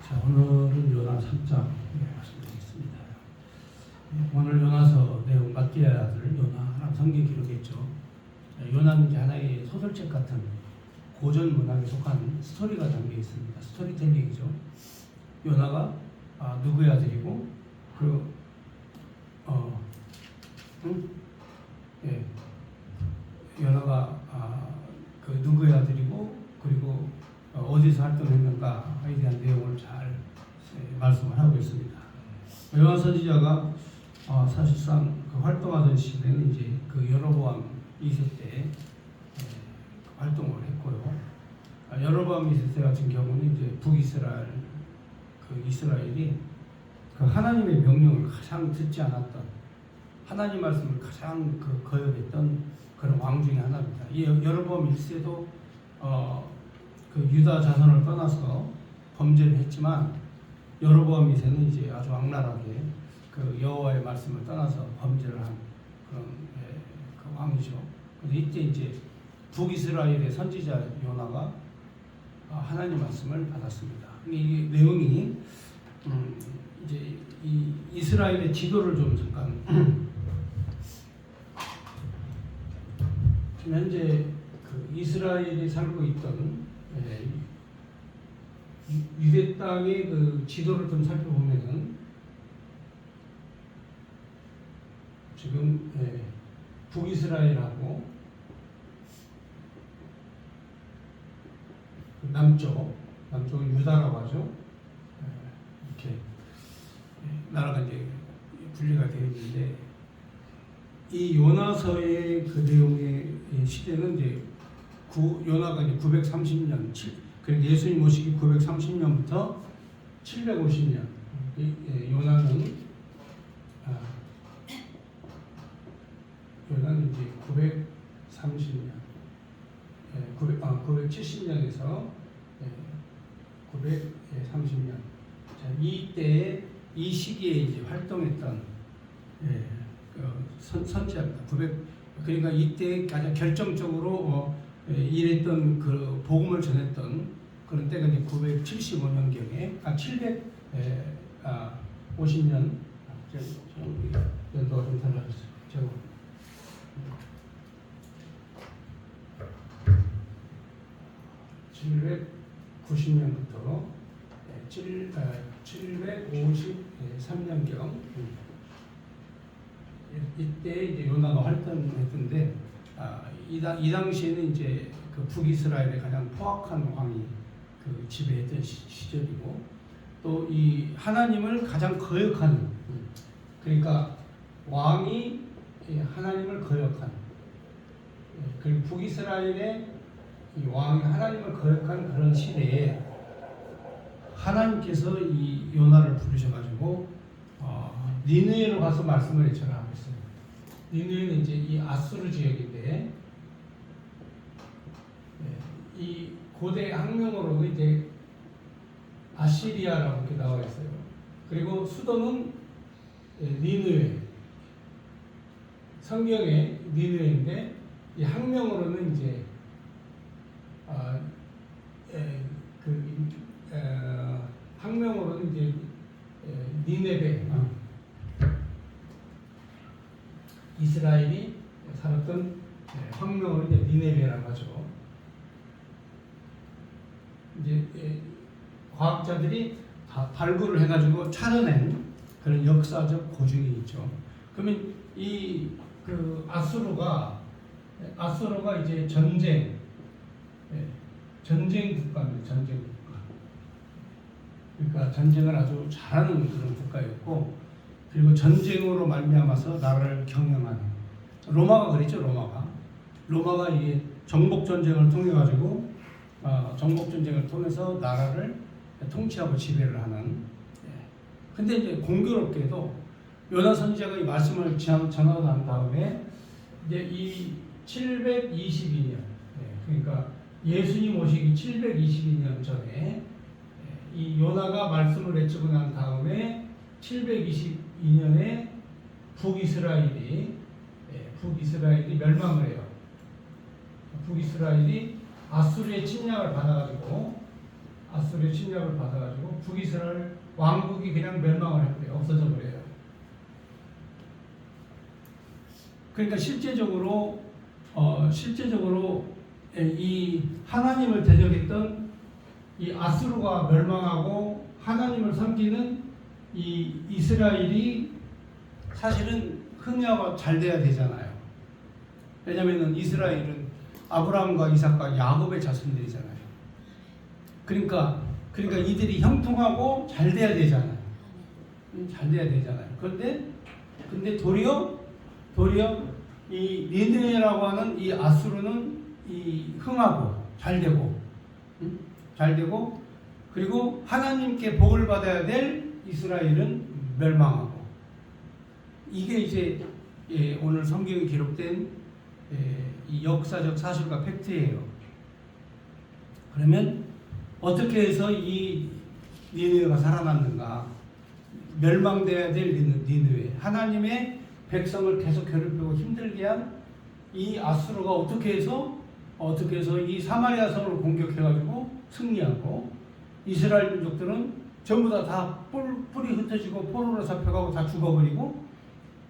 자, 오늘은 요나 3장 말씀드리겠습니다. 오늘 요나서 내용 말기야의 아들 요나라는 성경 기록했죠. 요나는 이제 하나의 소설책 같은 고전 문학에 속한 스토리가 담겨 있습니다. 스토리텔링이죠. 요나가 누구의 아들이고 그리고 요나가 그 누구의 아들이고 그리고 어디서 활동했는가에 대한 내용을 잘 말씀을 하고 있습니다. 요나 선지자가 사실상 그 활동하던 시대는 이제 그 여로보암 2세 때 활동을 했고요. 여로보암 2세 같은 경우는 이제 북이스라엘 그 이스라엘이 그 하나님의 명령을 가장 듣지 않았던, 하나님 말씀을 가장 거역했던 그런 왕 중에 하나입니다. 이 여로보암 1세도 그 유다 자손을 떠나서 범죄를 했지만 여로보암 2세는 이제 아주 악랄하게 그 여호와의 말씀을 떠나서 범죄를 한 그런 그 왕이죠. 그래서 이때 이제 북이스라엘의 선지자 요나가 하나님 말씀을 받았습니다. 이 내용이 이제 이 이스라엘의 지도를 좀 잠깐 지금 현재 그 이스라엘이 살고 있던 유대 땅의 그 지도를 좀 살펴보면은 지금 북이스라엘하고 남쪽은 유다라고 하죠. 이렇게 나라가 이제 분리가 되어 있는데 이 요나서의 그 내용의 시대는 이제 요나가 이제 930년, 그리고 예수님 오시기 930년부터 750년. 요나는 이제 930년, 970년에서 930년. 자, 이때 이 시기에 이제 활동했던 선지자입니다. 그러니까 이때 가장 결정적으로 일했던 그 복음을 전했던 그런 때가 이제 975년경에 750년 연도가 좀 달라졌어요. 790년부터 753년경 이때 이제 요나가 활동했던데 이 당시에는 이제 그 북이스라엘의 가장 포악한 왕이 그 지배했던 시절이고 또 이 하나님을 가장 거역하는, 그러니까 왕이 하나님을 거역한, 그리고 북이스라엘의 이 왕이 하나님을 거역한 그런 시대에 하나님께서 이 요나를 부르셔가지고 니느웨로 가서 말씀을 전하고 있어요. 니느웨는 이제 이 아수르 지역인데 이 고대 학명으로는 이제 아시리아라고 이렇게 나와 있어요. 그리고 수도는 니느웨, 성경에 니느웨인데 이 학명으로는 이제 학명으로는 이제 니네베, 이스라엘이 살았던 학명으로 이제 니네베라고 하죠. 이제 과학자들이 다 발굴을 해가지고 찾아낸 그런 역사적 고증이 있죠. 그러면 이 그 아수르가 이제 전쟁 국가입니다. 전쟁 국가. 그러니까 전쟁을 아주 잘하는 그런 국가였고, 그리고 전쟁으로 말미암아서 나라를 경영하는, 로마가 그랬죠. 로마가 이게 정복 전쟁을 통해 가지고 정복 전쟁을 통해서 나라를 통치하고 지배를 하는. 근데 이제 공교롭게도 요나 선지자가 이 말씀을 전하고 난 다음에 이제 이 722년, 그러니까 예수님 오시기 722년 전에 이 요나가 말씀을 외치고 난 다음에 722년에 북이스라엘이 멸망을 해요. 북이스라엘이 아수르의 침략을 받아가지고 아수르의 침략을 받아가지고 북이스라엘 왕국이 그냥 멸망을 했대요. 없어져 버려요. 그러니까 실제적으로 이 하나님을 대적했던 이 아수르가 멸망하고 하나님을 섬기는 이 이스라엘이 사실은 흥하고 잘 돼야 되잖아요. 왜냐하면 이스라엘은 아브라함과 이삭과 야곱의 자손들이잖아요. 그러니까 이들이 형통하고 잘 돼야 되잖아요. 잘 돼야 되잖아요. 근데 도리어 이 니느웨라고 하는 이 아수르는 이 흥하고 잘 되고 그리고 하나님께 복을 받아야 될 이스라엘은 멸망하고 이게 이제 오늘 성경에 기록된 이 역사적 사실과 팩트예요. 그러면 어떻게 해서 이 니느웨가 살아났는가? 멸망돼야 될 니느웨, 하나님의 백성을 계속 괴롭히고 힘들게 한 이 아수르가 어떻게 해서 이 사마리아 성을 공격해가지고 승리하고 이스라엘 민족들은 전부 다 뿔이 흩어지고 포로로 잡혀가고 다 죽어버리고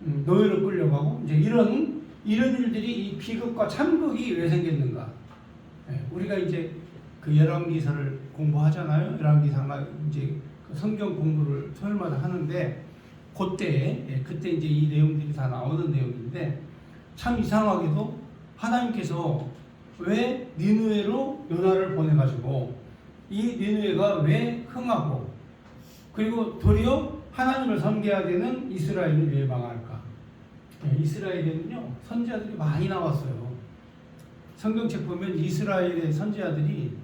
노예로 끌려가고 이제 이런 일들이 이 비극과 참극이 왜 생겼는가? 우리가 이제 그 열왕기서를 공부하잖아요. 열왕기서가 이제 그 성경 공부를 토요일마다 하는데 그때 이제 이 내용들이 다 나오는 내용인데 참 이상하게도 하나님께서 왜 니느웨로 요나를 보내가지고 이 니느웨가 왜 흥하고 그리고 도리어 하나님을 섬겨야 되는 이스라엘이 왜 망할까? 이스라엘에는요 선지자들이 많이 나왔어요. 성경책 보면 이스라엘의 선지자들이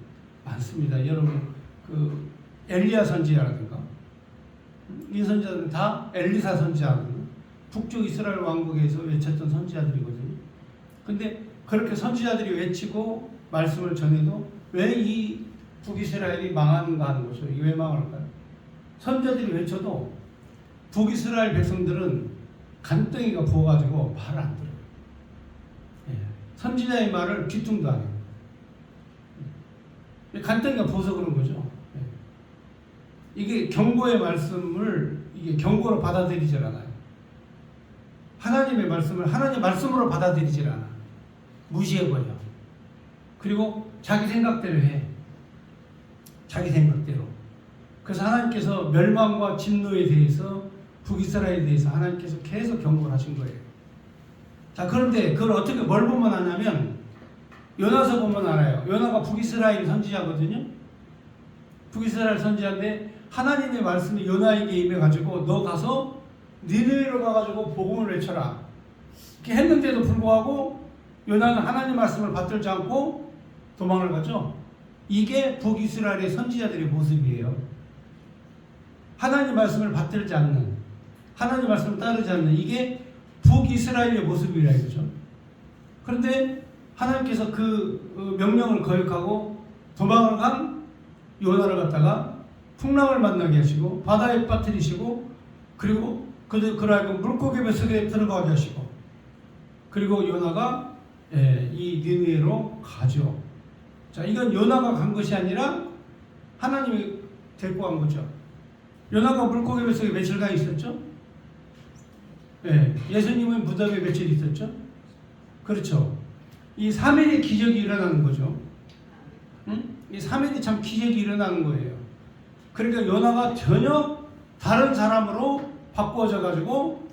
많습니다. 여러분 그 엘리야 선지자라든가 이 선지자들은 다 엘리사 선지자거든요. 북쪽 이스라엘 왕국에서 외쳤던 선지자들이거든요. 근데 그렇게 선지자들이 외치고 말씀을 전해도 왜 이 북이스라엘이 망하는가 하는 거죠. 이게 왜 망할까요? 선지자들이 외쳐도 북이스라엘 백성들은 간덩이가 부어가지고 말을 안 들어요. 선지자의 말을 귀뚱도 안 해요. 간덩이가 부어서 그런 거죠. 이게 경고의 말씀을 이게 경고로 받아들이질 않아요. 하나님의 말씀을 하나님 말씀으로 받아들이질 않아. 무시해버려. 그리고 자기 생각대로 해. 자기 생각대로. 그래서 하나님께서 멸망과 진노에 대해서 북이스라엘에 대해서 하나님께서 계속 경고를 하신 거예요. 자, 그런데 그걸 어떻게 뭘 보면 아냐면 요나서 보면 알아요. 요나가 북이스라엘 선지자거든요. 북이스라엘 선지자인데 하나님의 말씀이 요나에게 임해가지고 너 가서 니느웨로 가가지고 복음을 외쳐라. 이렇게 했는데도 불구하고 요나는 하나님 말씀을 받들지 않고 도망을 가죠. 이게 북이스라엘의 선지자들의 모습이에요. 하나님 말씀을 받들지 않는, 하나님 말씀을 따르지 않는 이게 북이스라엘의 모습이라 이거죠. 그런데 하나님께서 그 명령을 거역하고 도망을 간 요나를 갖다가 풍랑을 만나게 하시고 바다에 빠뜨리시고 그리고 그러하여금 물고기 뱃속에 들어가게 하시고 그리고 요나가 이 니느웨로 가죠. 자, 이건 요나가 간 것이 아니라 하나님이 데리고 간 거죠. 요나가 물고기 뱃속에 며칠간 있었죠? 예수님은 무덤에 며칠 있었죠? 그렇죠. 이 3일의 기적이 일어나는 거죠. 이 3일이 참 기적이 일어나는 거예요. 그러니까 요나가 전혀 다른 사람으로 바꾸어져 가지고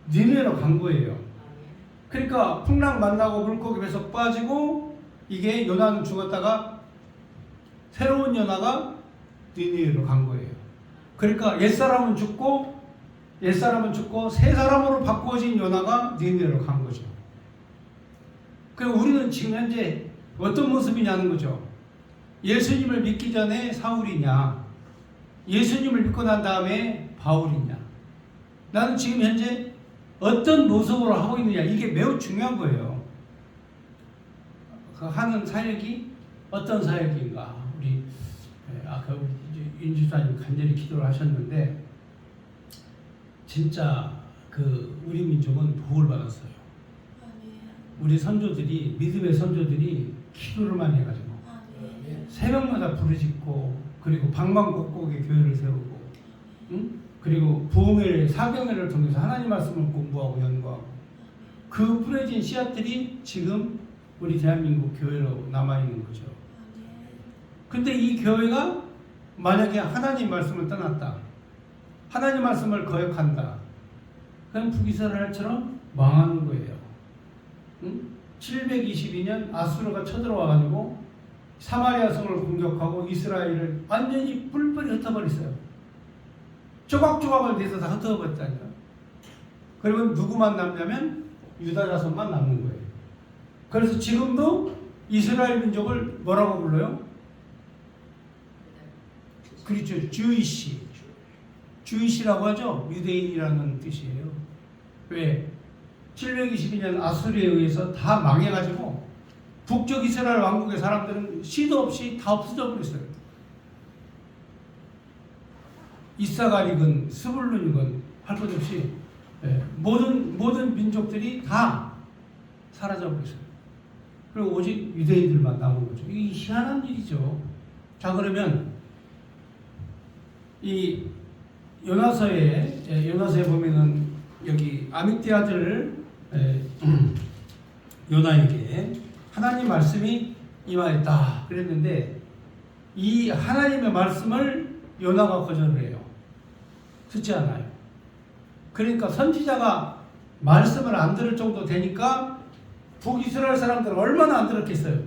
니느웨로 간 거예요. 그러니까 풍랑 만나고 물고기 뱃속 빠지고 이게 요나는 죽었다가 새로운 요나가 니느웨로 간 거예요. 그러니까 옛사람은 죽고 새 사람으로 바꾸어진 요나가 니느웨로 간 거죠. 그리고 우리는 지금 현재 어떤 모습이냐는 거죠. 예수님을 믿기 전에 사울이냐, 예수님을 믿고 난 다음에 바울이냐. 나는 지금 현재 어떤 모습으로 하고 있느냐, 이게 매우 중요한 거예요. 그 하는 사역이 어떤 사역인가. 우리 아까 우리 윤주사님 간절히 기도를 하셨는데 진짜 그 우리 민족은 복을 받았어요. 우리 선조들이 믿음의 선조들이 기도를 많이 해가지고 새벽마다 부르짖고 그리고 방방곡곡에 교회를 세우고 그리고 부흥회 사경회를 통해서 하나님 말씀을 공부하고 연구하고 그 뿌려진 씨앗들이 지금 우리 대한민국 교회로 남아있는 거죠. 근데 이 교회가 만약에 하나님 말씀을 떠났다, 하나님 말씀을 거역한다, 그럼 북이스라엘처럼 망하는 거예요. 722년 아수르가 쳐들어와가지고 사마리아 성을 공격하고 이스라엘을 완전히 뿔뿔이 흩어버렸어요. 조각조각을 내서 다 흩어버렸다니까. 그러면 누구만 남냐면 유다 자손만 남는 거예요. 그래서 지금도 이스라엘 민족을 뭐라고 불러요? 그렇죠. 주이시라고 하죠. 유대인이라는 뜻이에요. 왜? 722년 아수르에 의해서 다 망해가지고 북쪽 이스라엘 왕국의 사람들은 시도 없이 다 없어져 버렸어요. 이사가리건 스불룬이건 할 것 없이 모든 민족들이 다 사라져 버렸어요. 그리고 오직 유대인들만 남은 거죠. 이게 희한한 일이죠. 자, 그러면 이 요나서에 보면은 여기 아미떼 아들 요나에게 하나님 말씀이 임하였다 그랬는데 이 하나님의 말씀을 요나가 거절을 해요. 듣지 않아요. 그러니까 선지자가 말씀을 안 들을 정도 되니까 북이스라엘 사람들은 얼마나 안 들었겠어요.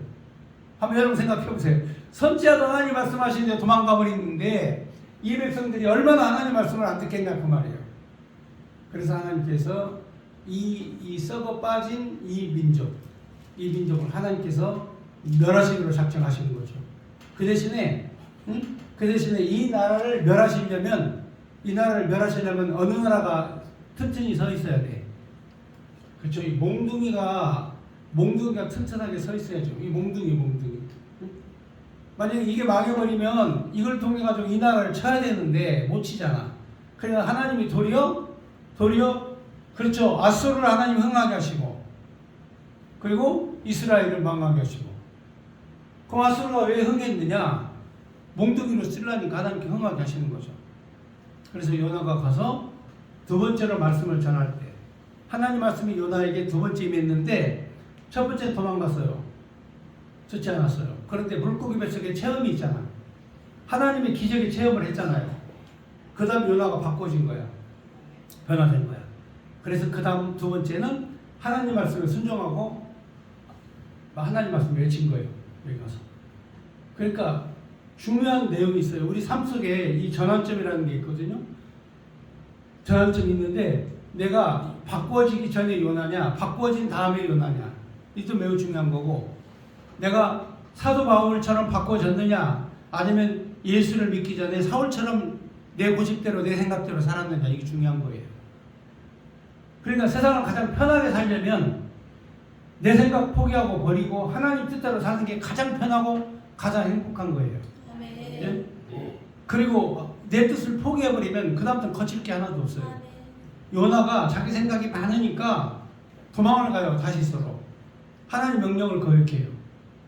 한번 여러분 생각해 보세요. 선지자가 하나님 말씀하시는데 도망가 버리는데 이 백성들이 얼마나 하나님 말씀을 안 듣겠냐 그 말이에요. 그래서 하나님께서 이 썩어 빠진 이 민족을 하나님께서 멸하시기로 작정하시는 거죠. 그 대신에 이 나라를 멸하시려면 어느 나라가 튼튼히 서 있어야 돼. 그렇죠. 이 몽둥이가 튼튼하게 서 있어야죠. 이 몽둥이. 만약에 이게 망해버리면 이걸 통해 가지고 이 나라를 쳐야 되는데 못 치잖아. 그러니까 하나님이 도리어 그렇죠. 아수르를 하나님 흥하게 하시고 그리고 이스라엘을 망하게 하시고. 그럼 아수르가 왜 흥했느냐? 몽둥이로 쓰려니까 하나님께 흥하게 하시는 거죠. 그래서 요나가 가서 두 번째로 말씀을 전할 때 하나님 말씀이 요나에게 두 번째 임했는데 첫 번째 도망갔어요. 듣지 않았어요. 그런데 물고기 뱃속에 체험이 있잖아. 하나님의 기적의 체험을 했잖아요. 그 다음 요나가 바꿔진 거야. 변화된 거야. 그래서 그 다음 두 번째는 하나님 말씀에 순종하고 하나님 말씀을 외친 거예요. 여기 가서. 그러니까 중요한 내용이 있어요. 우리 삶 속에 이 전환점이라는 게 있거든요. 전환점이 있는데 내가 바꿔지기 전에 요나냐 바꿔진 다음에 요나냐 이것도 매우 중요한 거고, 내가 사도 바울처럼 바꿔졌느냐 아니면 예수를 믿기 전에 사울처럼 내 고집대로 내 생각대로 살았느냐 이게 중요한 거예요. 그러니까 세상을 가장 편하게 살려면 내 생각 포기하고 버리고 하나님 뜻대로 사는 게 가장 편하고 가장 행복한 거예요. 예? 그리고 내 뜻을 포기해버리면 그 다음부터는 거칠 게 하나도 없어요. 요나가 자기 생각이 많으니까 도망을 가요. 다시스로. 하나님 명령을 거역해요.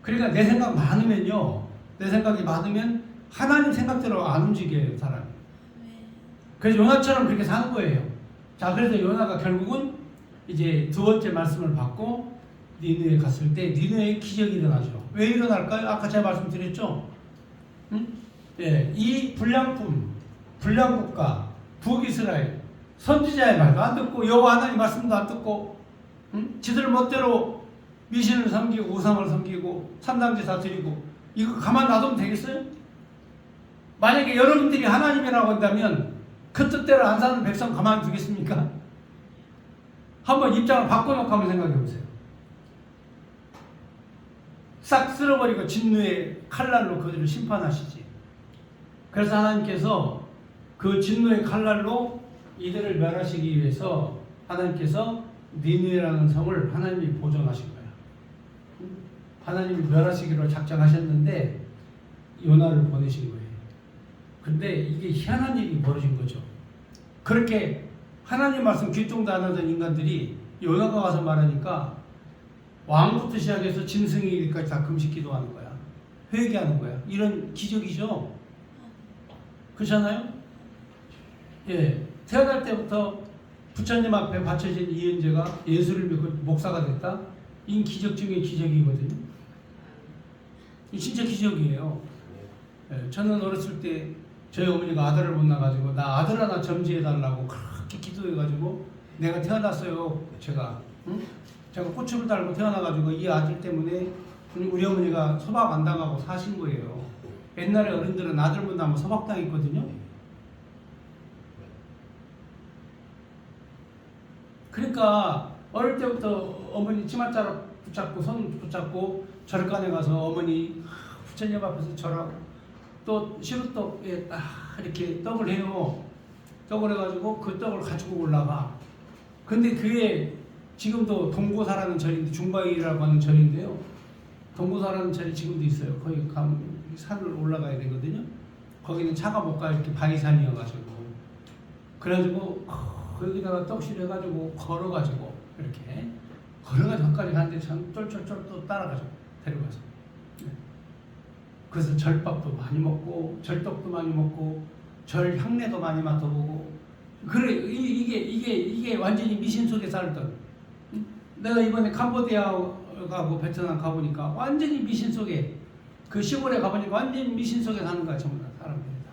그러니까 내 생각 많으면요, 내 생각이 많으면 하나님 생각대로 안 움직여요, 사람이. 그래서 요나처럼 그렇게 사는 거예요. 자, 그래서 요나가 결국은 이제 두 번째 말씀을 받고 니느에 갔을 때 니느에 기적이 일어나죠. 왜 일어날까요? 아까 제가 말씀드렸죠. 예, 이 불량국가 북이스라엘 선지자의 말도 안 듣고 여호와 하나님 말씀도 안 듣고 지들 멋대로 미신을 섬기고 우상을 섬기고 산당제사 드리고 이거 가만 놔두면 되겠어요? 만약에 여러분들이 하나님이라고 한다면 그 뜻대로 안 사는 백성 가만히 두겠습니까? 한번 입장을 바꿔놓고 한번 생각해 보세요. 싹 쓸어버리고 진노의 칼날로 그들을 심판하시지. 그래서 하나님께서 그 진노의 칼날로 이들을 멸하시기 위해서 하나님께서 니느웨라는 성을 하나님이 보존하신 거야. 하나님이 멸하시기로 작정하셨는데 요나를 보내신 거예요. 근데 이게 희한한 일이 벌어진 거죠. 그렇게 하나님 말씀 귀통도 안 하던 인간들이 요나가 가서 말하니까 왕부터 시작해서 짐승이까지 다 금식 기도하는 거야. 회개하는 거야. 이런 기적이죠. 그렇잖아요? 예, 태어날 때부터 부처님 앞에 바쳐진 이은재가 예수를 믿고 목사가 됐다. 이 기적 중에 기적이거든요. 이 진짜 기적이에요. 예, 저는 어렸을 때 저희 어머니가 아들을 못 낳아가지고 나 아들 하나 점지해달라고 그렇게 기도해가지고 내가 태어났어요. 제가 응? 제가 꼬추를 달고 태어나가지고 이 아들 때문에 우리 어머니가 소박 안 당하고 사신 거예요. 옛날에 어른들은 아들 못 낳으면 소박당했거든요. 그러니까 어릴 때부터 어머니 치맛자락 붙잡고 손 붙잡고 절간에 가서 어머니 부처님 앞에서 절하고 또 시루떡에 딱 이렇게 떡을 해요. 떡을 해가지고 그 떡을 가지고 올라가. 근데 그게 지금도 동고사라는 절인데 중바위라고 하는 절인데요. 동고사라는 절이 지금도 있어요. 거기 가면 산을 올라가야 되거든요. 거기는 차가 못 가 이렇게 바위산이어가지고 그래가지고 거기다가 떡실 해가지고 걸어가지고 이렇게 걸어가지고 거기까지 가는데 참 쫄쫄쫄 또 따라가지고 데려가서 그래서 절밥도 많이 먹고 절떡도 많이 먹고 절 향내도 많이 맡아보고 그래 이게 완전히 미신 속에 살던 내가 이번에 캄보디아 가고 베트남 가보니까 완전히 미신 속에 그 시골에 가보니까 완전히 미신 속에 사는 거야 전부 다 사람들이 다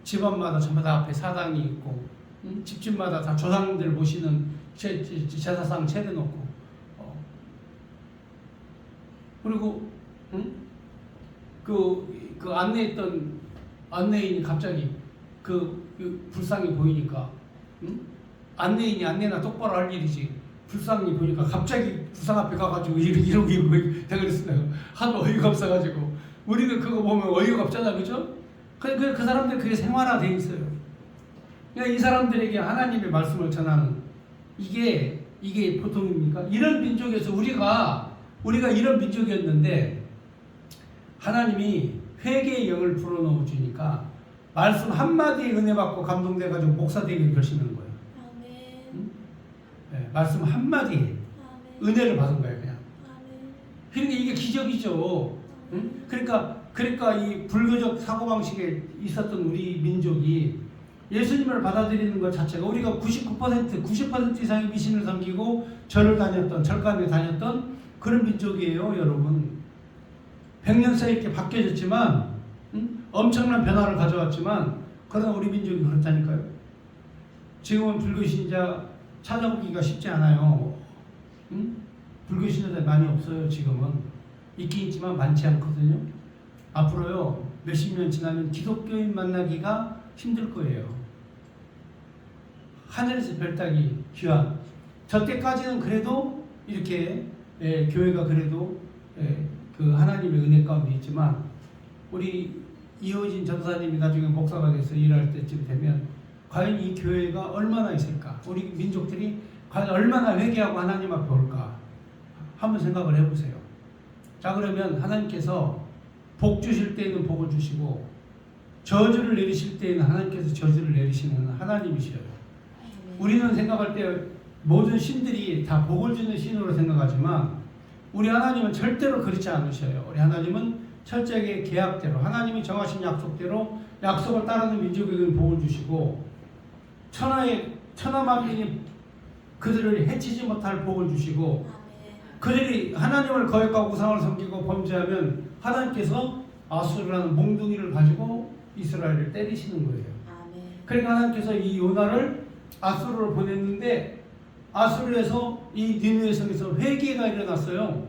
집안마다 전부 다 앞에 사당이 있고 집집마다 다 조상들 모시는 제사상 차려놓고 그리고 그 안내했던 안내인이 갑자기 그 불상이 보이니까 안내인이 안내나 똑바로 할 일이지 불상이 보니까 갑자기 불상 앞에 가가지고 이러고 내가 그랬어요. 하도 어이가 없어가지고 우리는 그거 보면 어이가 없잖아, 그죠? 그 사람들 그게 생활화돼 있어요. 그러니까 이 사람들에게 하나님의 말씀을 전하는 이게 보통입니까? 이런 민족에서 우리가 이런 민족이었는데 하나님이 회개의 영을 불어넣어 주니까 말씀 한마디에 은혜 받고 감동돼가지고 목사 되기를 결심하는 거예요. 응? 네, 말씀 한마디에 은혜를 받은 거예요, 그냥. 그러니까 이게 기적이죠. 응? 그러니까 이 불교적 사고방식에 있었던 우리 민족이 예수님을 받아들이는 것 자체가 우리가 90% 이상의 미신을 섬기고 절을 다녔던, 절간에 다녔던 그런 민족이에요, 여러분. 100년 사이에 이렇게 바뀌어졌지만, 엄청난 변화를 가져왔지만, 그러나 우리 민족이 그렇다니까요. 지금은 불교신자 찾아보기가 쉽지 않아요. 불교신자들 많이 없어요, 지금은. 있긴 있지만 많지 않거든요. 앞으로요, 몇십 년 지나면 기독교인 만나기가 힘들 거예요. 하늘에서 별 따기 귀한. 저 때까지는 그래도 이렇게 교회가 그래도 그 하나님의 은혜 가운데 있지만 우리 이호진 전사님이 나중에 목사가 돼서 일할 때쯤 되면 과연 이 교회가 얼마나 있을까? 우리 민족들이 과연 얼마나 회개하고 하나님 앞에 올까? 한번 생각을 해보세요. 자, 그러면 하나님께서 복 주실 때에는 복을 주시고 저주를 내리실 때에는 하나님께서 저주를 내리시는 하나님이셔요. 우리는 생각할 때 모든 신들이 다 복을 주는 신으로 생각하지만 우리 하나님은 절대로 그렇지 않으셔요. 우리 하나님은 철저하게 계약대로 하나님이 정하신 약속대로 약속을 따르는 민족에게는 복을 주시고 천하만민이 그들을 해치지 못할 복을 주시고 그들이 하나님을 거역하고 우상을 섬기고 범죄하면 하나님께서 아수르라는 몽둥이를 가지고 이스라엘을 때리시는 거예요. 그러니까 하나님께서 이 요나를 아수르로 보냈는데 아수르에서 이 니느웨 성에서 회개가 일어났어요.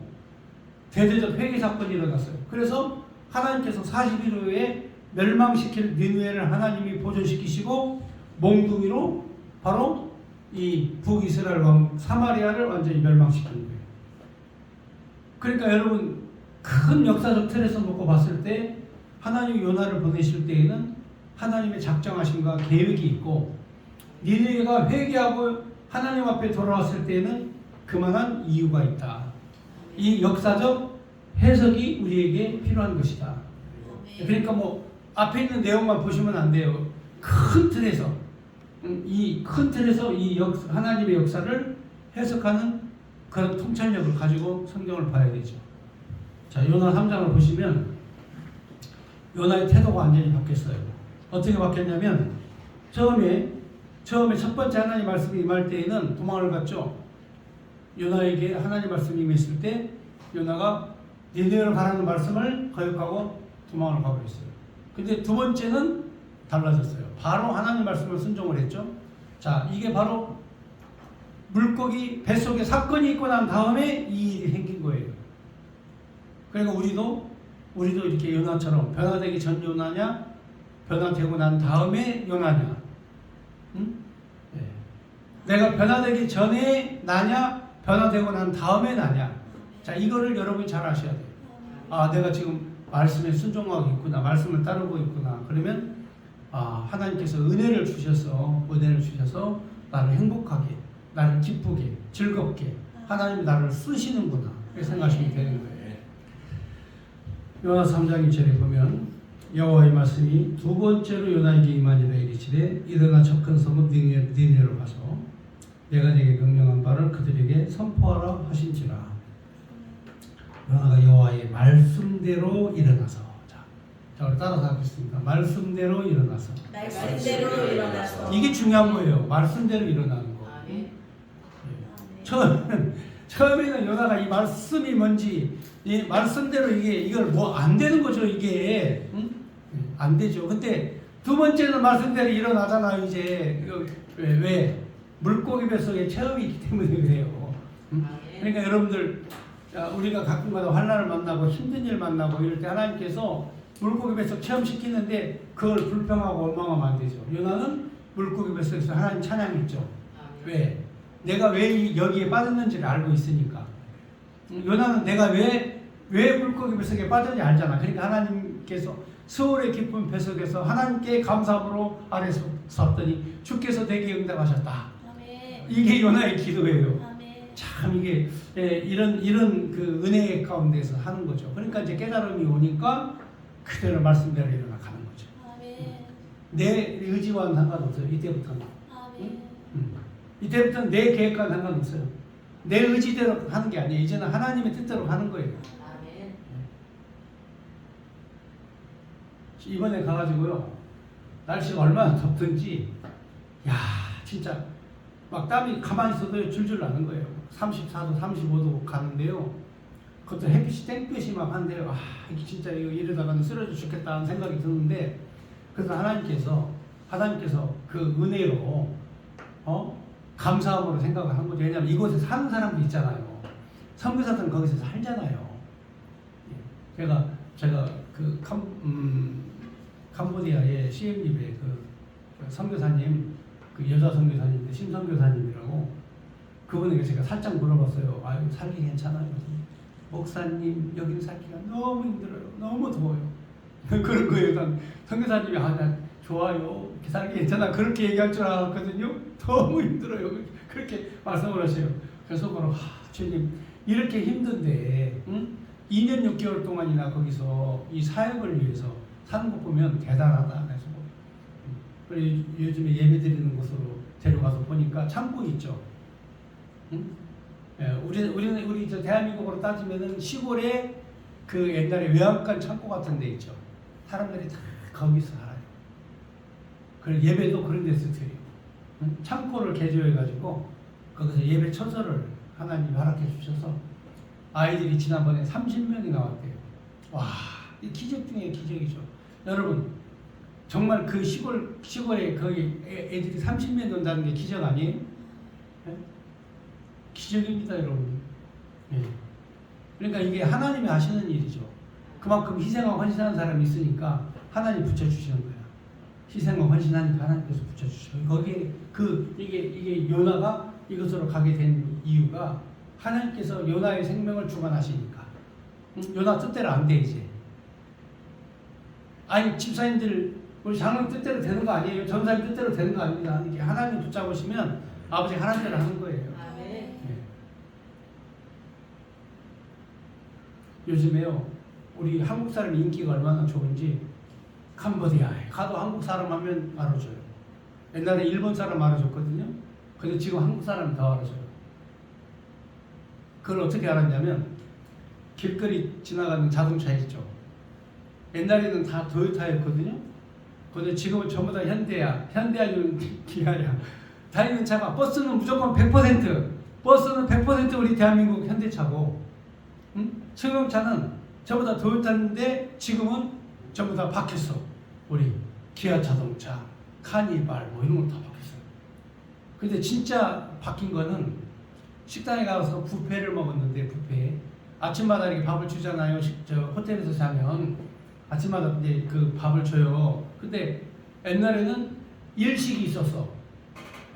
대대적 회개 사건이 일어났어요. 그래서 하나님께서 40일 후에 멸망시킬 니느웨를 하나님이 보존시키시고 몽둥이로 바로 이 북이스라엘 왕 사마리아를 완전히 멸망시킨 거예요. 그러니까 여러분 큰 역사적 틀에서 놓고 봤을 때 하나님이 요나를 보내실 때에는 하나님의 작정하심과 계획이 있고 니느웨가 회개하고 하나님 앞에 돌아왔을 때에는 그만한 이유가 있다. 이 역사적 해석이 우리에게 필요한 것이다. 그러니까 뭐 앞에 있는 내용만 보시면 안 돼요. 큰 틀에서 이 큰 틀에서 이 하나님의 역사를 해석하는 그런 통찰력을 가지고 성경을 봐야 되죠. 자, 요나 3장을 보시면 요나의 태도가 완전히 바뀌었어요. 어떻게 바뀌었냐면 처음에 첫 번째 하나님 말씀이 임할 때에는 도망을 갔죠. 요나에게 하나님 말씀이 임했을 때 요나가 니느웨로 가라는 말씀을 거역하고 도망을 가버렸어요. 근데 두 번째는 달라졌어요. 바로 하나님 말씀을 순종을 했죠. 자, 이게 바로 물고기 뱃속에 사건이 있고 난 다음에 이 일이 생긴 거예요. 그러니까 우리도 이렇게 요나처럼 변화되기 전 요나냐, 변화되고 난 다음에 요나냐, 응? 네. 내가 변화되기 전에 나냐, 변화되고 난 다음에 나냐. 자, 이거를 여러분이 잘 아셔야 돼요. 아, 내가 지금 말씀에 순종하고 있구나, 말씀을 따르고 있구나. 그러면 하나님께서 은혜를 주셔서 나를 행복하게, 나를 기쁘게, 즐겁게 하나님이 나를 쓰시는구나 이렇게 생각하시면 되는 거예요. 요나 3장 1절에 보면 여호와의 말씀이 두 번째로 요나에게 임하니라 이르시되 일어나 저 큰 성읍 니느웨로 가서 내가 네게 명령한 바를 그들에게 선포하라 하신지라. 요나가 여호와의 말씀대로 일어나서, 자 우리 따라서 하겠습니다. 말씀대로 일어나서. 이게 중요한 거예요. 말씀대로 일어나는 거. 처음에는 요나가 이 말씀이 뭔지, 이 말씀대로 이걸 뭐 안 되는 거죠, 이게. 응? 안 되죠. 근데 두 번째는 말씀대로 일어나잖아요, 이제. 왜? 물고기 뱃속에 체험이 있기 때문에 그래요. 응? 그러니까 여러분들, 우리가 가끔가다 환난을 만나고 힘든 일 만나고 이럴 때 하나님께서 물고기 뱃속 체험시키는데 그걸 불평하고 원망하면 안 되죠. 요나는 물고기 뱃속에서 하나님 찬양했죠. 왜? 내가 왜 여기에 빠졌는지를 알고 있으니까. 요나는 내가 왜 물고기 뱃속에 빠졌는지 알잖아. 그러니까 하나님께서 스올의 깊은 뱃속에서 하나님께 감사함으로 아래서 섰더니 주께서 내게 응답하셨다. 아멘. 이게 요나의 기도예요. 아멘. 참 이게 이런 그 은혜 가운데서 하는 거죠. 그러니까 이제 깨달음이 오니까 그대로 말씀대로 일어나 가는 거죠. 아멘. 내 의지와는 상관없어요. 이때부터는. 아멘. 이때부터는 내 계획과는 상관없어요. 내 의지대로 하는 게 아니에요. 이제는 하나님의 뜻대로 하는 거예요. 아멘. 이번에 가가지고요, 날씨가 얼마나 덥든지, 야 진짜 막 땀이 가만히 있어도 줄줄 나는 거예요. 34도, 35도 가는데요. 그것도 햇빛이 땡볕이 막 한데요. 이게 진짜 이러다가는 쓰러져 죽겠다 하는 생각이 드는데, 그래서 하나님께서 그 은혜로 감사함으로 생각을 한 거죠. 왜냐하면 이곳에 사는 사람도 있잖아요. 선교사들은 거기서 살잖아요. 제가 그 캄보디아의 CM립의 그 선교사님, 그 여자 선교사님인데 심선교사님이라고, 그분에게 제가 살짝 물어봤어요. 아유, 살기 괜찮아요? 목사님, 여기는 살기가 너무 힘들어요. 너무 더워요. 그런 거예요. 난 선교사님이 난 좋아요. 이렇게 살기 괜찮아. 그렇게 얘기할 줄 알았거든요. 너무 힘들어요. 그렇게 말씀을 하세요. 그래서 주님, 이렇게 힘든데 2년 6개월 동안이나 거기서 이 사역을 위해서 사는 거 보면 대단하다. 그래서 요즘에 예배 드리는 곳으로 데려가서 보니까 창고 있죠. 우리 저 대한민국으로 따지면은 시골에 그 옛날에 외양간 창고 같은 데 있죠. 사람들이 다 거기서 살아요. 그래서 예배도 그런 데서 드려요. 창고를 개조해가지고 거기서 예배 처소를 하나님이 허락해 주셔서 아이들이 지난번에 30명이 나왔대요. 와, 이 기적 중에 기적이죠. 여러분, 정말 그 시골에 거기 애들이 30명 논다는 게 기적 아니에요? 네? 기적입니다, 여러분. 네. 그러니까 이게 하나님이 하시는 일이죠. 그만큼 희생하고 헌신하는 사람이 있으니까 하나님 붙여주시는 거예요. 희생과 헌신하니까 하나님께서 붙여주셔요. 거기에 이게 요나가 이것으로 가게 된 이유가 하나님께서 요나의 생명을 주관하시니까. 요나 뜻대로 안 돼, 이제. 아니, 집사님들, 우리 장로님 뜻대로 되는 거 아니에요. 전사님 뜻대로 되는 거 아닙니다. 이게 하나님 붙잡으시면 아버지 하나님대로 하는 거예요. 네. 요즘에요, 우리 한국 사람 인기가 얼마나 좋은지 캄보디아에 가도 한국 사람 하면 알아줘요. 옛날에 일본 사람 알아줬거든요. 근데 지금 한국 사람이 더 알아줘요. 그걸 어떻게 알았냐면 길거리 지나가는 자동차 있죠. 옛날에는 다 도요타였거든요. 근데 지금은 전부 다 현대야. 현대야는 기아야. 다니는 차가 버스는 무조건 100%. 버스는 100% 우리 대한민국 현대차고, 승용차는 전부 다 도요타인데 지금은 전부 다 바뀌었어. 우리 기아 자동차, 카니발 뭐 이런 거 다 바뀌었어요. 근데 진짜 바뀐 거는 식당에 가서 뷔페를 먹었는데 뷔페 아침마다 이렇게 밥을 주잖아요. 저 호텔에서 자면 아침마다 이제 그 밥을 줘요. 근데 옛날에는 일식이 있었어.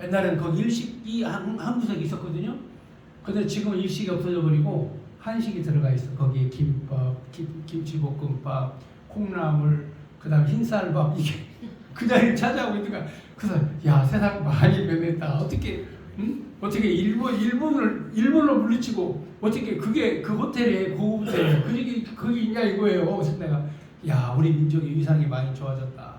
옛날에는 거기 일식이 한 구석이 있었거든요. 근데 지금은 일식이 없어져 버리고 한식이 들어가 있어. 거기에 김밥, 김치볶음밥, 콩나물, 그다음 흰쌀밥 이게 그 자리를 차지하고 있으니까 그래서 야 세상 많이 변했다. 어떻게 어떻게 일본을 물리치고 어떻게 그게 그 호텔에 고급 호텔에 그게 있냐 이거예요. 그래서 내가 야 우리 민족의 위상이 많이 좋아졌다.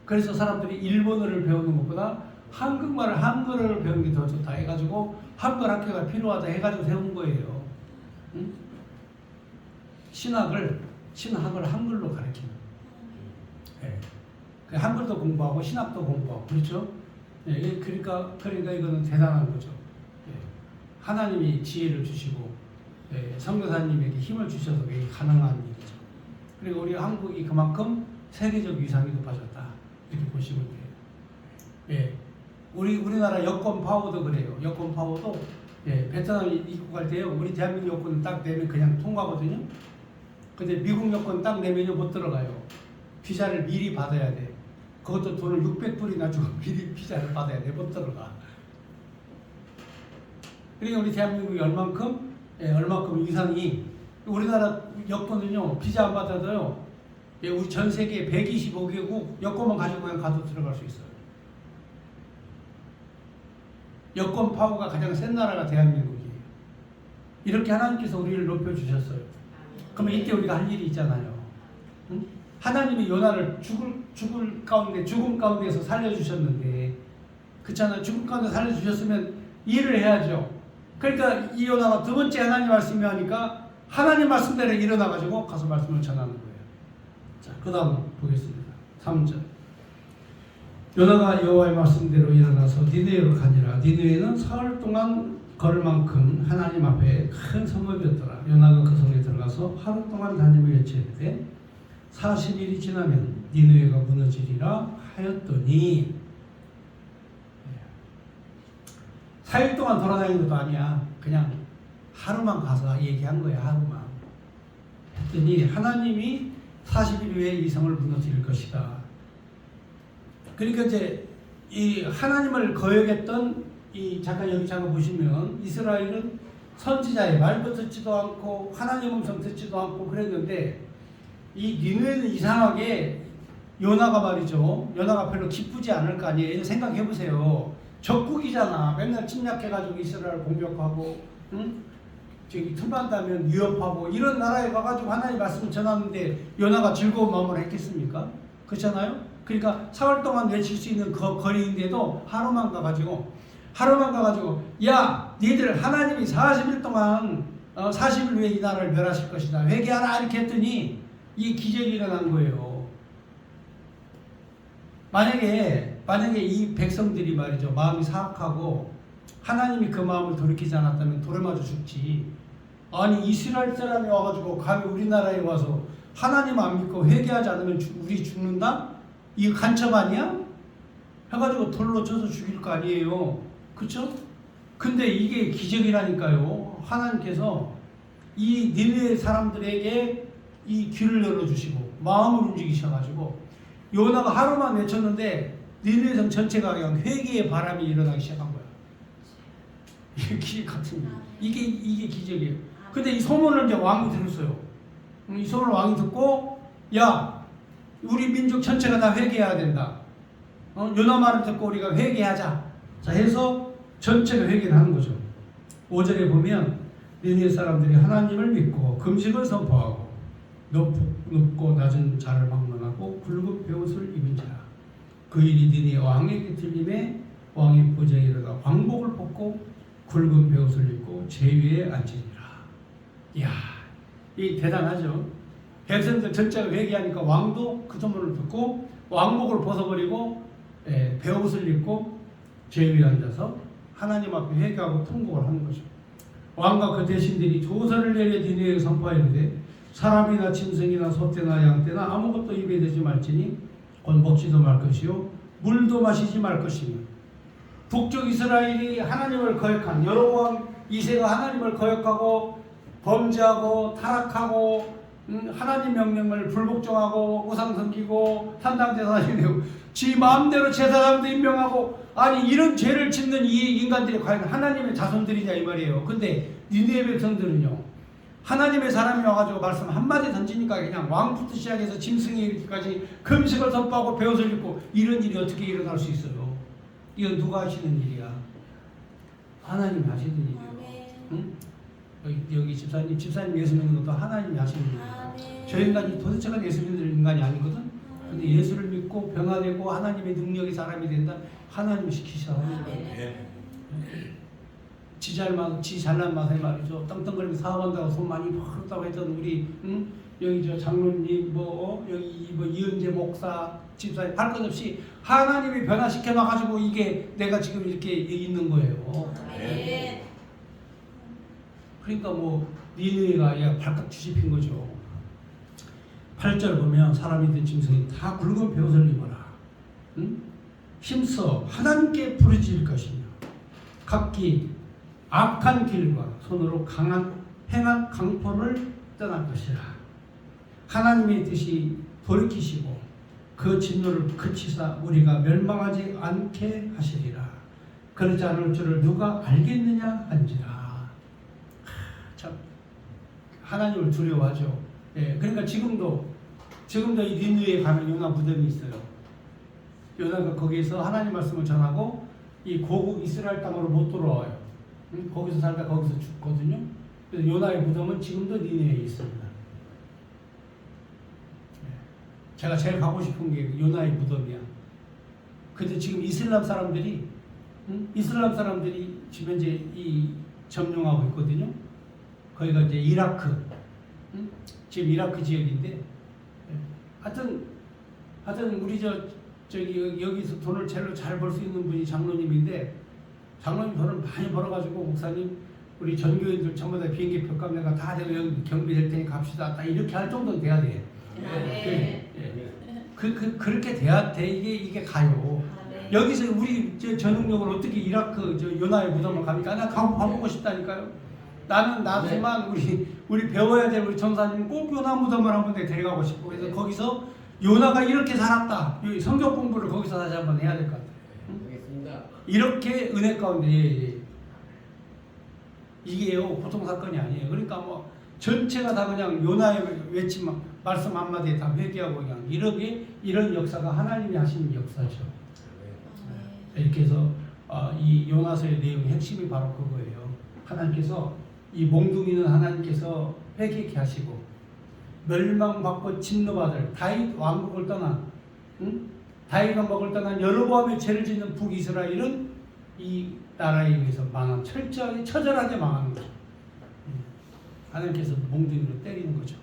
그래서 사람들이 일본어를 배우는 것보다 한글어를 배우는 게 더 좋다 해가지고 한글 학교가 필요하다 해가지고 세운 거예요. 신학을 한글로 가르치는. 네. 한글도 공부하고 신학도 공부하고 그렇죠. 네. 그러니까 이거는 대단한 거죠. 네. 하나님이 지혜를 주시고 선교사님에게 힘을 주셔서 이게 가능한 일이죠. 그리고 우리 한국이 그만큼 세계적 위상이 높아졌다 이렇게 보시면 돼요. 예, 우리나라 여권 파워도 그래요. 여권 파워도 베트남 입국할 때요. 우리 대한민국 여권 딱 내면 그냥 통과거든요. 근데 미국 여권 딱 내면요 못 들어가요. 비자를 미리 받아야 돼. 그것도 돈을 600불이나 주고 미리 비자를 받아야 돼. 못 들어가. 그러니까 우리 대한민국이 얼만큼 위상이 우리나라 여권은요 비자 안 받아도요. 우리 전 세계 125개국 여권만 가지고 그냥 가도 들어갈 수 있어요. 여권 파워가 가장 센 나라가 대한민국이에요. 이렇게 하나님께서 우리를 높여주셨어요. 그러면 이때 우리가 할 일이 있잖아요. 응? 하나님이 요나를 죽음 가운데에서 살려주셨는데 그렇잖아요. 죽음 가운데 살려주셨으면 일을 해야죠. 그러니까 이 요나가 두 번째 하나님 말씀이 하니까 하나님 말씀대로 일어나가지고 가서 말씀을 전하는 거예요. 자, 그 다음 보겠습니다. 3절. 요나가 여호와의 말씀대로 일어나서 니느웨로 가니라. 니느웨는 사흘 동안 걸을 만큼 하나님 앞에 큰 성읍이었더라. 요나가 그 성에 들어가서 하루 동안 다니며 외치되 40일이 지나면 니느웨가 무너지리라 하였더니 4일 동안 돌아다니는 것도 아니야. 그냥 하루만 가서 얘기한 거야. 하루만. 했더니 하나님이 40일 후에 이 성을 무너뜨릴 것이다. 그러니까 이제 이 하나님을 거역했던 잠깐 보시면 이스라엘은 선지자의 말도 듣지도 않고 하나님 음성 듣지도 않고 그랬는데 이 니느웨는 이상하게 요나가 말이죠. 요나가 별로 기쁘지 않을 거 아니에요. 생각해 보세요. 적국이잖아. 맨날 침략해가지고 이스라엘 공격하고, 저기 틈난다면 위협하고 이런 나라에 가가지고 하나님 말씀을 전하는데 요나가 즐거운 마음으로 했겠습니까? 그렇잖아요. 그러니까 사흘 동안 외칠 수 있는 그 거리인데도 하루만 가가지고 야 니들 하나님이 40일 동안 40일 후에 이 나라를 멸하실 것이다. 회개하라 이렇게 했더니 이 기적이 일어난 거예요. 만약에 이 백성들이 말이죠 마음이 사악하고 하나님이 그 마음을 돌이키지 않았다면 돌에 맞아 죽지. 아니 이스라엘 사람이 와가지고 감히 우리나라에 와서 하나님 안 믿고 회개하지 않으면 우리 죽는다? 이거 간첩 아니야? 해가지고 돌로 쳐서 죽일 거 아니에요. 그쵸? 근데 이게 기적이라니까요. 하나님께서 이 니느웨 사람들에게 이 귀를 열어주시고 마음을 움직이셔가지고 요나가 하루만 외쳤는데 니느웨 성 전체가 그냥 회개의 바람이 일어나기 시작한 거야. 이게 기적 같은 이게 기적이에요. 근데 이 소문을 이제 왕이 들었어요. 이 소문을 왕이 듣고 야 우리 민족 전체가 다 회개해야 된다. 요나 말을 듣고 우리가 회개하자. 자 해서 전체가 회개를 하는 거죠. 5절에 보면 니느웨 사람들이 하나님을 믿고 금식을 선포하고 높고 낮은 자를 막론하고 굵은 베옷을 입은 자라. 그 일이 니느웨 왕에게 들림에 왕이 보좌에 이르러 광복을 벗고 굵은 베옷을 입고 제위에 앉으니라. 이야, 이 대단하죠. 백성들 전체가 회개하니까 왕도 그 소문을 듣고 왕복을 벗어버리고 베옷을 입고 죄 위에 앉아서 하나님 앞에 회개하고 통곡을 하는 거죠. 왕과 그 대신들이 조서를 내려 니느웨에 선포하였는데 사람이나 짐승이나 소떼나 양떼나 아무것도 입에 대지 말지니 곧 먹지도 말 것이요 물도 마시지 말 것이며 북쪽 이스라엘이 하나님을 거역한 여로보암 2세가 하나님을 거역하고 범죄하고 타락하고 하나님 명령을 불복종하고 우상 섬기고 산당제사 지내고 지 마음대로 제사장도 임명하고 아니 이런 죄를 짓는 이 인간들이 과연 하나님의 자손들이냐 이 말이에요. 근데 니느웨 백성들은요 하나님의 사람이 와가지고 말씀 한마디 던지니까 그냥 왕부터 시작해서 짐승에 이르기까지 금식을 선포하고 베옷을 입고 이런 일이 어떻게 일어날 수 있어요? 이건 누가 하시는 일이야? 하나님이 하시는 일이에요. 응? 여기 집사님 예수 믿는 것도 하나님이 하시는 일이에요. 저 인간이 도대체가 예수 믿는 인간이 아니거든. 근데 예수를 믿고 병화되고 하나님의 능력이 사람이 된다. 하나님이 시키셔 하는 거예요. 지 잘난 맛에 말이죠. 떵떵거리면서 사업한다고 돈 많이 벌었다고 했던 우리 여기 저 장로님 여기 이은재 목사 집사님 할 것 없이 하나님이 변화시켜 놔가지고 이게 내가 지금 이렇게 있는 거예요. 그러니까 니느웨가 발칵 뒤집힌 거죠. 8절 보면 사람이든 짐승이 다 굵은 베옷을 입어라. 힘써 하나님께 부르짖을 것이며 각기 악한 길과 손으로 행한 강포를 떠날 것이라. 하나님의 뜻이 돌이키시고 그 진노를 그치사 우리가 멸망하지 않게 하시리라. 그렇지 않을 줄을 누가 알겠느냐 한지라. 참 하나님을 두려워하죠. 그러니까 지금도 이 니느웨에 가면 요나 무덤이 있어요. 요나가 거기에서 하나님 말씀을 전하고 이 고국 이스라엘 땅으로 못 돌아와요. 거기서 살다 거기서 죽거든요. 그래서 요나의 무덤은 지금도 니느웨에 있습니다. 제가 제일 가고 싶은 게 요나의 무덤이야. 근데 지금 이슬람 사람들이 지금 이제 점령하고 있거든요. 거기가 이제 이라크, 지금 이라크 지역인데, 하여튼 우리 저기 여기서 돈을 제일 잘 벌 수 있는 분이 장로님인데, 장로님 돈을 많이 벌어가지고 목사님 우리 전교인들 전부 다 비행기 표값 내가 다 내가 여기 경비될 테니 갑시다. 딱 이렇게 할 정도는 돼야 돼. 그렇게 돼야 돼. 이게 가요. 여기서 우리 전능력으로 어떻게 이라크 요나의 무덤을 갑니까? 나 가보고 싶다니까요. 나지만 우리 배워야 될 우리 전사님 꼭 요나 무덤을 한 군데 데려가고 싶고 그래서 거기서 요나가 이렇게 살았다. 성경 공부를 거기서 다시 한번 해야 될 것 같아요. 이렇게 은혜 가운데 이게요 보통 사건이 아니에요. 그러니까 전체가 다 그냥 요나의 외침 말씀 한마디에 다 회개하고 그냥 이런 역사가 하나님이 하시는 역사죠. 이렇게 해서 이 요나서의 내용의 핵심이 바로 그거예요. 하나님께서 이 몽둥이는 하나님께서 회개케 하시고 멸망받고 진노받을 다윗 왕국을 떠난 다윗 왕국을 떠난 여로보암의 죄를 짓는 북이스라엘은 이 나라에 의해서 처절하게 망하는 거죠. 하나님께서 몽둥이로 때리는 거죠.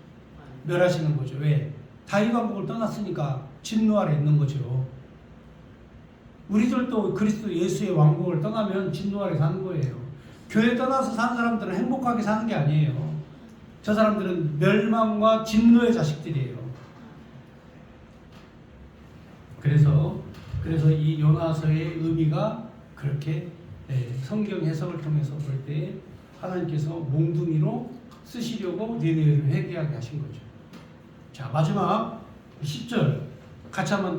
멸하시는 거죠. 왜? 다윗 왕국을 떠났으니까 진노 아래 있는 거죠. 우리들도 그리스도 예수의 왕국을 떠나면 진노 아래 사는 거예요. 교회 떠나서 사는 사람들은 행복하게 사는 게 아니에요. 저 사람들은 멸망과 진노의 자식들이에요. 그래서 이 요나서의 의미가 그렇게 성경 해석을 통해서 볼 때 하나님께서 몽둥이로 쓰시려고 니느웨를 회개하게 하신 거죠. 자, 마지막 10절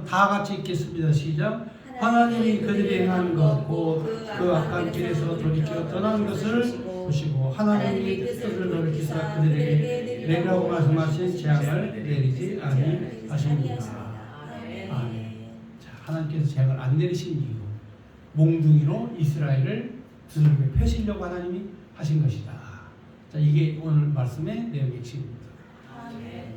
다 같이 읽겠습니다. 시작. 하나님이 그들이 행한 것 곧 그 악한 길에서 돌이켜 떠난 것을 보시고 하나님이 뜻을 돌이키사 그들에게 내리라고 말씀하신 재앙을 내리지 아니하십니다. 아멘. 자, 하나님께서 재앙을 안 내리신 이유 몽둥이로 이스라엘을 두들겨 패시려고 하나님이 하신 것이다. 자, 이게 오늘 말씀의 내용의 핵심입니다. 아멘.